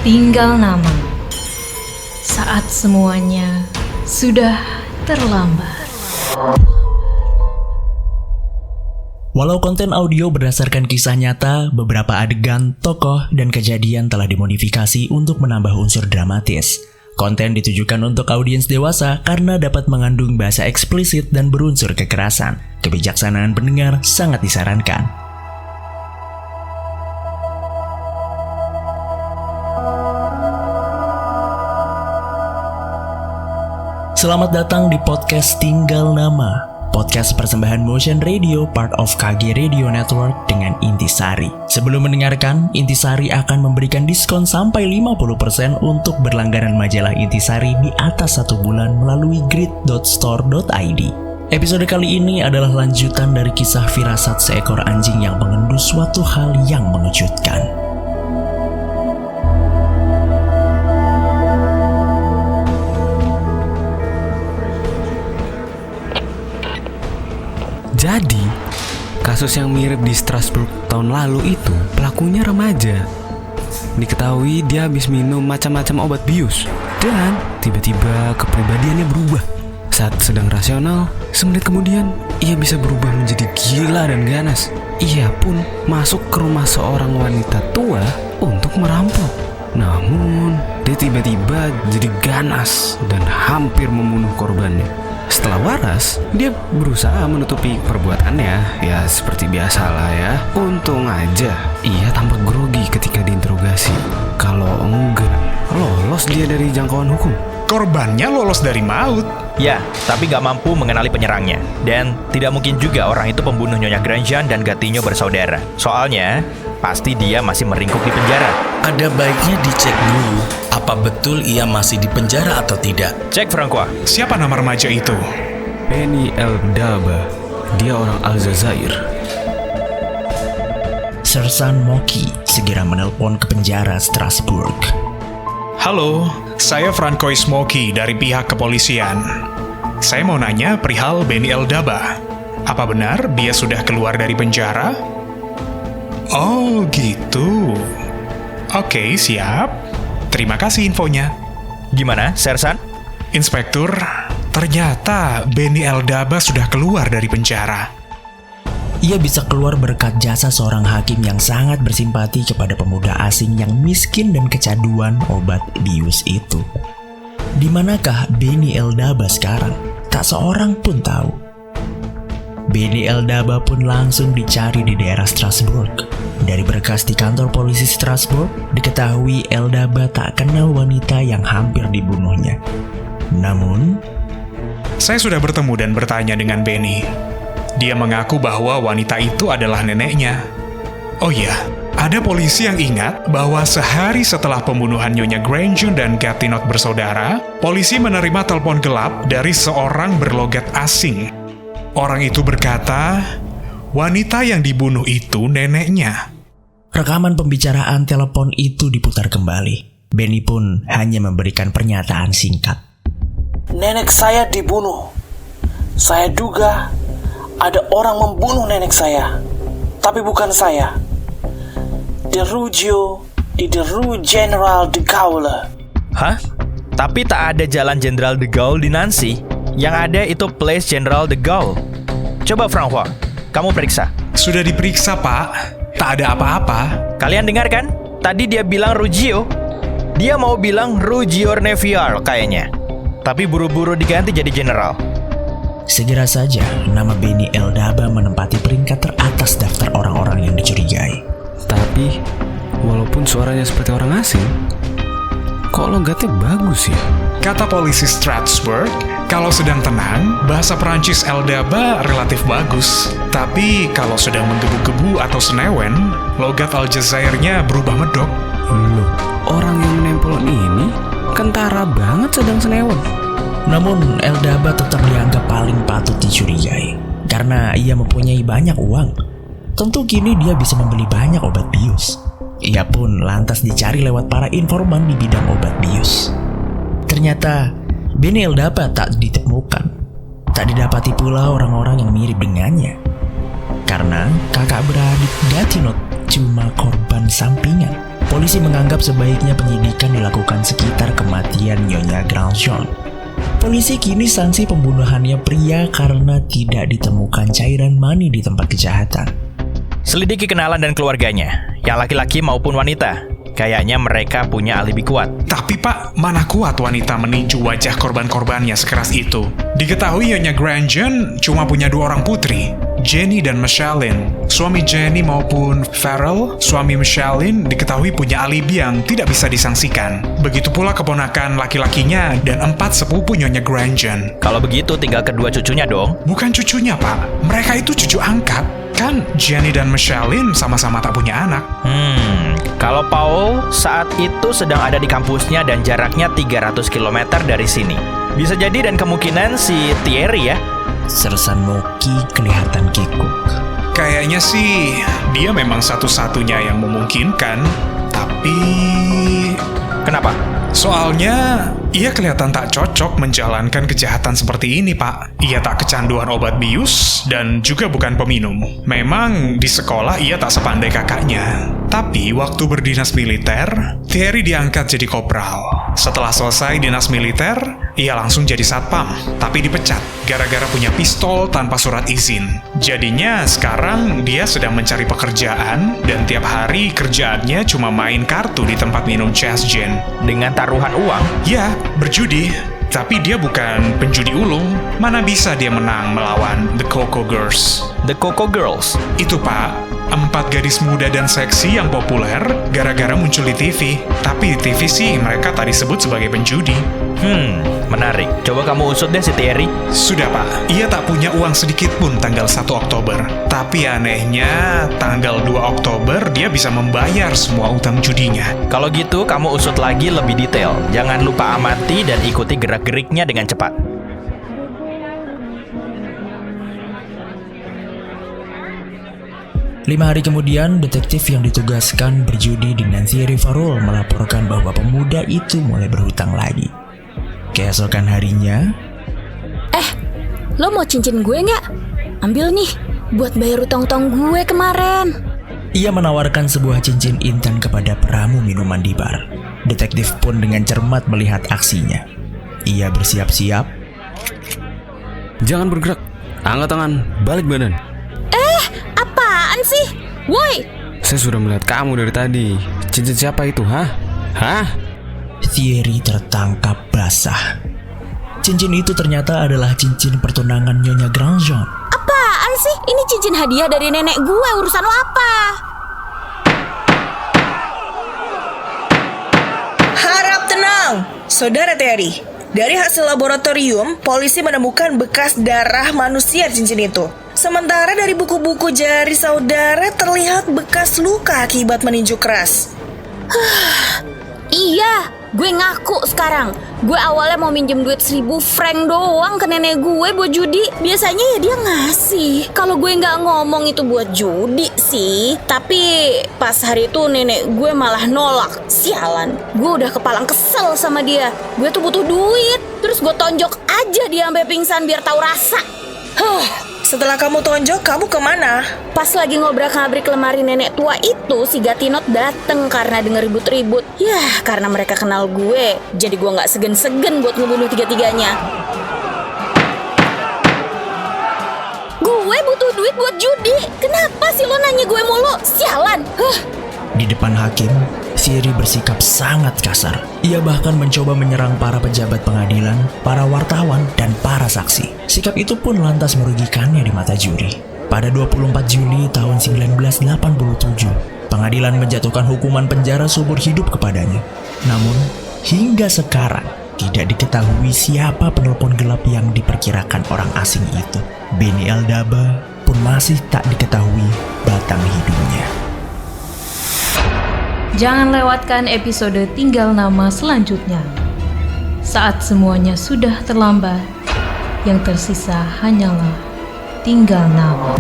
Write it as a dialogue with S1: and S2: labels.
S1: Tinggal nama. Saat semuanya sudah terlambat.
S2: Walau konten audio berdasarkan kisah nyata, beberapa adegan, tokoh, dan kejadian telah dimodifikasi untuk menambah unsur dramatis. Konten ditujukan untuk audiens dewasa karena dapat mengandung bahasa eksplisit dan berunsur kekerasan. Kebijaksanaan pendengar sangat disarankan. Selamat datang di podcast Tinggal Nama, podcast persembahan Motion Radio, part of KG Radio Network dengan Intisari. Sebelum mendengarkan, Intisari akan memberikan diskon sampai 50% untuk berlangganan majalah Intisari di atas 1 bulan melalui grid.store.id. Episode kali ini adalah lanjutan dari kisah firasat seekor anjing yang mengendus suatu hal yang mengejutkan.
S3: Jadi, kasus yang mirip di Strasbourg tahun lalu itu, pelakunya remaja. Diketahui dia habis minum macam-macam obat bius, dan tiba-tiba kepribadiannya berubah. Saat sedang rasional, semenit kemudian, ia bisa berubah menjadi gila dan ganas. Ia pun masuk ke rumah seorang wanita tua untuk merampok. Namun, dia tiba-tiba jadi ganas dan hampir membunuh korbannya. Setelah waras, dia berusaha menutupi perbuatannya. Ya seperti biasalah ya. Untung aja ia tampak grogi ketika diinterogasi. Kalau enggak, lolos dia dari jangkauan hukum.
S4: Korbannya lolos dari maut.
S5: Ya, tapi gak mampu mengenali penyerangnya. Dan tidak mungkin juga orang itu pembunuh Nyonya Grandjean dan Gatinho bersaudara. Soalnya, pasti dia masih meringkuk di penjara.
S6: Ada baiknya dicek dulu, apa betul ia masih di penjara atau tidak.
S5: Cek Francois.
S4: Siapa nama remaja itu?
S3: Benny Eldaba. Dia orang Aljazair.
S2: Sersan Moki segera menelpon ke penjara Strasbourg.
S4: Halo, saya Francois Moki dari pihak kepolisian. Saya mau nanya perihal Benny Eldaba. Apa benar dia sudah keluar dari penjara? Oh gitu. Oke, siap. Terima kasih infonya.
S5: Gimana, Sersan?
S4: Inspektur, ternyata Benny Eldaba sudah keluar dari penjara.
S2: Ia bisa keluar berkat jasa seorang hakim yang sangat bersimpati kepada pemuda asing yang miskin dan kecanduan obat bius itu. Di manakah Benny Eldaba sekarang? Tak seorang pun tahu. Benny Eldaba pun langsung dicari di daerah Strasbourg. Dari berkas di kantor polisi Strasbourg, diketahui Eldaba tak kenal wanita yang hampir dibunuhnya. Namun,
S4: saya sudah bertemu dan bertanya dengan Benny. Dia mengaku bahwa wanita itu adalah neneknya. Oh iya, ada polisi yang ingat bahwa sehari setelah pembunuhan Nyonya Grandjean dan Gatinho bersaudara, polisi menerima telepon gelap dari seorang berlogat asing. Orang itu berkata, wanita yang dibunuh itu neneknya.
S2: Rekaman pembicaraan telepon itu diputar kembali. Benny pun hanya memberikan pernyataan singkat.
S7: Nenek saya dibunuh. Saya duga ada orang membunuh nenek saya. Tapi bukan saya. De Ruggiero di de Rue General de Gaulle.
S5: Hah? Tapi tak ada jalan Jenderal de Gaulle di Nancy. Yang ada itu Place General de Gaulle. Coba Francois, kamu periksa.
S4: Sudah diperiksa, Pak. Tak ada apa-apa.
S5: Kalian dengar kan? Tadi dia bilang Ruggiero. Dia mau bilang Ruggiero Neviar kayaknya. Tapi buru-buru diganti jadi General.
S2: Segera saja, nama Benny Eldaba menempati peringkat teratas daftar orang-orang yang dicurigai.
S3: Tapi, walaupun suaranya seperti orang asing, kok logatnya bagus ya?
S4: Kata polisi Strasbourg, kalau sedang tenang, bahasa Perancis Eldaba relatif bagus. Tapi kalau sedang menggebu-gebu atau senewen, logat Aljazairnya berubah medok.
S3: Loh, orang yang menempelon ini kentara banget sedang senewen.
S2: Namun Eldaba tetap dianggap paling patut dicurigai karena ia mempunyai banyak uang. Tentu kini dia bisa membeli banyak obat bius. Ia pun lantas dicari lewat para informan di bidang obat bius. Ternyata Benny Eldaba tak ditemukan. Tak didapati pula orang-orang yang mirip dengannya. Karena kakak beradik Gatinho cuma korban sampingan. Polisi menganggap sebaiknya penyidikan dilakukan sekitar kematian Nyonya Grandjean. Polisi kini sanksi pembunuhannya pria karena tidak ditemukan cairan mani di tempat kejahatan.
S5: Selidiki kenalan dan keluarganya, yang laki-laki maupun wanita. Kayaknya mereka punya alibi kuat.
S4: Tapi Pak, mana kuat wanita meninju wajah korban-korbannya sekeras itu. Diketahui Nyonya Grandjean cuma punya 2 orang putri, Jenny dan Micheline. Suami Jenny maupun Farrell, suami Micheline, diketahui punya alibi yang tidak bisa disangsikan. Begitu pula keponakan laki-lakinya dan 4 sepupu Nyonya Grandjean.
S5: Kalau begitu tinggal kedua cucunya dong.
S4: Bukan cucunya, Pak. Mereka itu cucu angkat. Kan Jenny dan Micheline sama-sama tak punya anak.
S5: Kalau Paul saat itu sedang ada di kampusnya dan jaraknya 300 km dari sini. Bisa jadi dan kemungkinan si Thierry ya.
S2: Sersan Moki kelihatan kikuk.
S4: Kayaknya sih dia memang satu-satunya yang memungkinkan. Tapi...
S5: Kenapa?
S4: Soalnya ia kelihatan tak cocok menjalankan kejahatan seperti ini, Pak. Ia tak kecanduan obat bius dan juga bukan peminum. Memang di sekolah ia tak sepandai kakaknya. Tapi waktu berdinas militer, Thierry diangkat jadi kopral. Setelah selesai dinas militer, ia langsung jadi satpam, tapi dipecat gara-gara punya pistol tanpa surat izin. Jadinya sekarang dia sedang mencari pekerjaan dan tiap hari kerjaannya cuma main kartu di tempat minum Chas Gin.
S5: Dengan taruhan uang?
S4: Ya, berjudi. Tapi dia bukan penjudi ulung. Mana bisa dia menang melawan The Coco Girls?
S5: The Coco Girls?
S4: Itu, Pak, 4 gadis muda dan seksi yang populer gara-gara muncul di TV. Tapi di TV sih mereka tak disebut sebagai penjudi.
S5: Menarik. Coba kamu usut deh si Thierry.
S4: Sudah, Pak. Ia tak punya uang sedikit pun tanggal 1 Oktober. Tapi anehnya, tanggal 2 Oktober dia bisa membayar semua utang judinya.
S5: Kalau gitu kamu usut lagi lebih detail. Jangan lupa amati dan ikuti gerak-geriknya dengan cepat.
S2: Lima hari kemudian, detektif yang ditugaskan berjudi dengan Thierry Farrell melaporkan bahwa pemuda itu mulai berhutang lagi. Keesokan harinya,
S8: lo mau cincin gue nggak? Ambil nih, buat bayar utang-utang gue kemarin.
S2: ia menawarkan sebuah cincin intan kepada peramu minuman di bar. Detektif pun dengan cermat melihat aksinya. Ia bersiap-siap.
S3: Jangan bergerak, angkat tangan, balik badan.
S8: Apaan sih? Woi!
S3: Saya sudah melihat kamu dari tadi. Cincin siapa itu, Hah?
S2: Thierry tertangkap basah. Cincin itu ternyata adalah cincin pertunangan Nyonya Grandjean.
S8: Apaan sih? Ini cincin hadiah dari nenek gue, urusan lo apa?
S9: Harap tenang, Saudara Terry. Dari hasil laboratorium, polisi menemukan bekas darah manusia cincin itu. Sementara dari buku-buku jari saudara terlihat bekas luka akibat meninju keras.
S8: Iya, gue ngaku sekarang. Gue awalnya mau minjem duit 1000 franc doang ke nenek gue buat judi. Biasanya ya dia ngasih. Kalau gue nggak ngomong itu buat judi sih. Tapi pas hari itu nenek gue malah nolak. Sialan, gue udah kepalang kesel sama dia. Gue tuh butuh duit. Terus gue tonjok aja dia sampai pingsan biar tahu rasa.
S9: Setelah kamu tonjok, kamu kemana?
S8: Pas lagi ngobrak-ngabrik lemari nenek tua itu, si Gatinot dateng karena denger ribut-ribut. Yah, karena mereka kenal gue, jadi gue gak segen-segen buat ngebunuh tiga-tiganya. Gue butuh duit buat judi. Kenapa sih lo nanya gue mulu? Sialan.
S2: Di depan hakim, Thierry bersikap sangat kasar. Ia bahkan mencoba menyerang para pejabat pengadilan, para wartawan, dan para saksi. Sikap itu pun lantas merugikannya di mata juri. Pada 24 Juli tahun 1987, pengadilan menjatuhkan hukuman penjara seumur hidup kepadanya. Namun, hingga sekarang, tidak diketahui siapa penelpon gelap yang diperkirakan orang asing itu. Benny Eldaba pun masih tak diketahui batang hidungnya.
S1: Jangan lewatkan episode Tinggal Nama selanjutnya. Saat semuanya sudah terlambat, yang tersisa hanyalah tinggal nama.